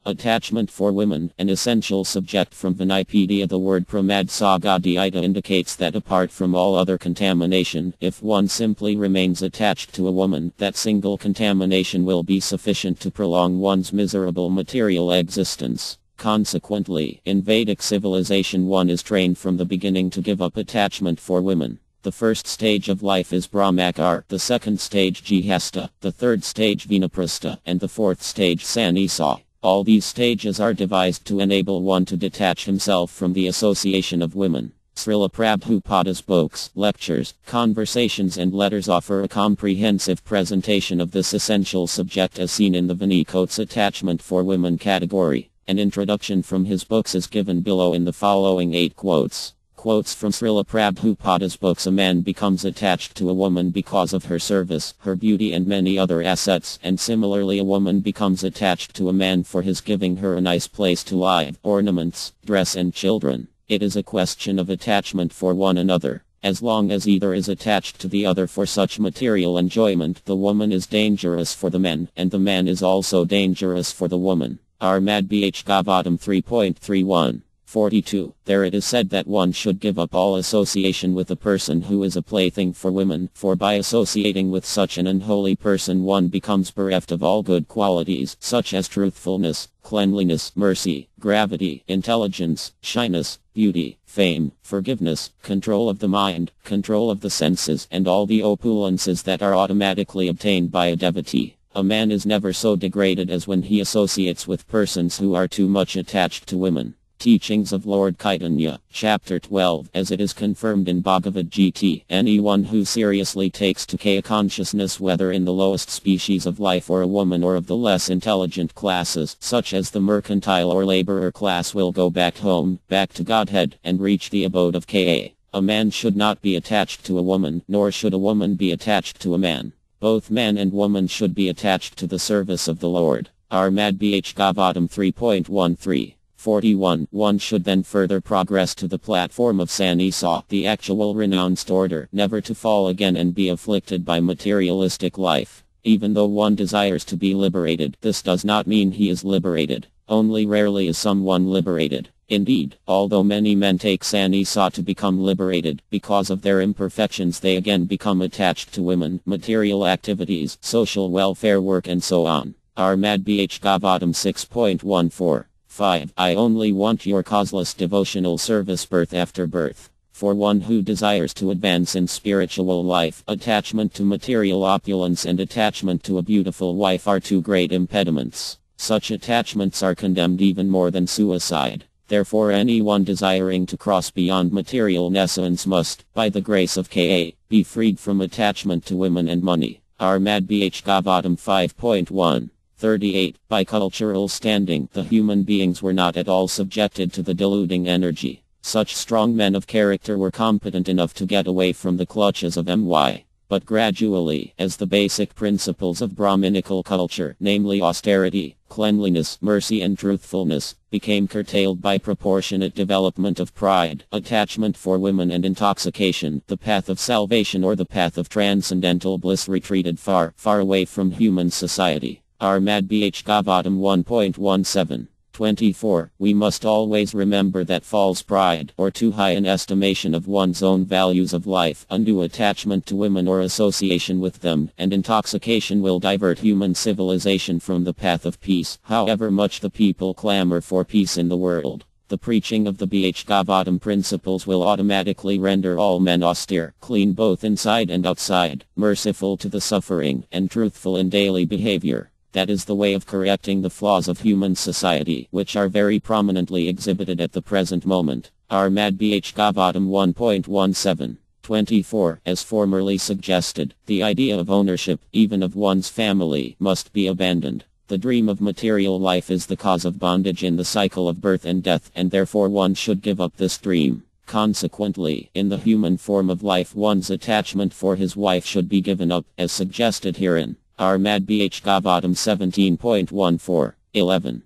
Attachment for women, an essential subject from Vinipedia. The word pramadsagadhyita indicates that apart from all other contamination, if one simply remains attached to a woman, that single contamination will be sufficient to prolong one's miserable material existence. Consequently, in Vedic civilization one is trained from the beginning to give up attachment for women. The first stage of life is Brahmakar, the second stage Jihasta, the third stage Vinaprastha, and the fourth stage Sannyasa. All these stages are devised to enable one to detach himself from the association of women. Srila Prabhupada's books, lectures, conversations and letters offer a comprehensive presentation of this essential subject as seen in the Vinicote's attachment for women category. An introduction from his books is given below in the following 8 quotes. Quotes from Srila Prabhupada's books. A man becomes attached to a woman because of her service, her beauty and many other assets, and similarly a woman becomes attached to a man for his giving her a nice place to live, ornaments, dress and children. It is a question of attachment for one another. As long as either is attached to the other for such material enjoyment, the woman is dangerous for the man, and the man is also dangerous for the woman. Armad Bh Gavatam 3.31 42. There it is said that one should give up all association with a person who is a plaything for women, for by associating with such an unholy person one becomes bereft of all good qualities, such as truthfulness, cleanliness, mercy, gravity, intelligence, shyness, beauty, fame, forgiveness, control of the mind, control of the senses, and all the opulences that are automatically obtained by a devotee. A man is never so degraded as when he associates with persons who are too much attached to women. Teachings of Lord Chaitanya, Chapter 12. As it is confirmed in Bhagavad Gita, anyone who seriously takes to Kaya consciousness, whether in the lowest species of life or a woman or of the less intelligent classes, such as the mercantile or laborer class, will go back home, back to Godhead, and reach the abode of Kaya. A man should not be attached to a woman, nor should a woman be attached to a man. Both man and woman should be attached to the service of the Lord. Armad Bh Gavatam 3.13 41. One should then further progress to the platform of Sannyasa, the actual renounced order, never to fall again and be afflicted by materialistic life. Even though one desires to be liberated, this does not mean he is liberated. Only rarely is someone liberated. Indeed, although many men take Sannyasa to become liberated, because of their imperfections they again become attached to women, material activities, social welfare work and so on. Armad Bh Gavatam 6.14 5. I only want your causeless devotional service birth after birth. For one who desires to advance in spiritual life, attachment to material opulence and attachment to a beautiful wife are two great impediments. Such attachments are condemned even more than suicide. Therefore anyone desiring to cross beyond material nescience must, by the grace of Ka, be freed from attachment to women and money. Armad Bh Gavatam 5.1 38. By cultural standing, the human beings were not at all subjected to the deluding energy. Such strong men of character were competent enough to get away from the clutches of my. But gradually, as the basic principles of Brahminical culture, namely austerity, cleanliness, mercy and truthfulness, became curtailed by proportionate development of pride, attachment for women and intoxication, the path of salvation or the path of transcendental bliss retreated far, far away from human society. Armad Bh Gavatam 1.17 24. We must always remember that false pride, or too high an estimation of one's own values of life, undue attachment to women or association with them, and intoxication will divert human civilization from the path of peace, however much the people clamor for peace in the world. The preaching of the Bh Gavatam principles will automatically render all men austere, clean both inside and outside, merciful to the suffering, and truthful in daily behavior. That is the way of correcting the flaws of human society, which are very prominently exhibited at the present moment. Armad Bh Gavatam 1.17 24. As formerly suggested, the idea of ownership, even of one's family, must be abandoned. The dream of material life is the cause of bondage in the cycle of birth and death, and therefore one should give up this dream. Consequently, in the human form of life one's attachment for his wife should be given up, as suggested herein. Armad Bh Gavatam 17.14 11.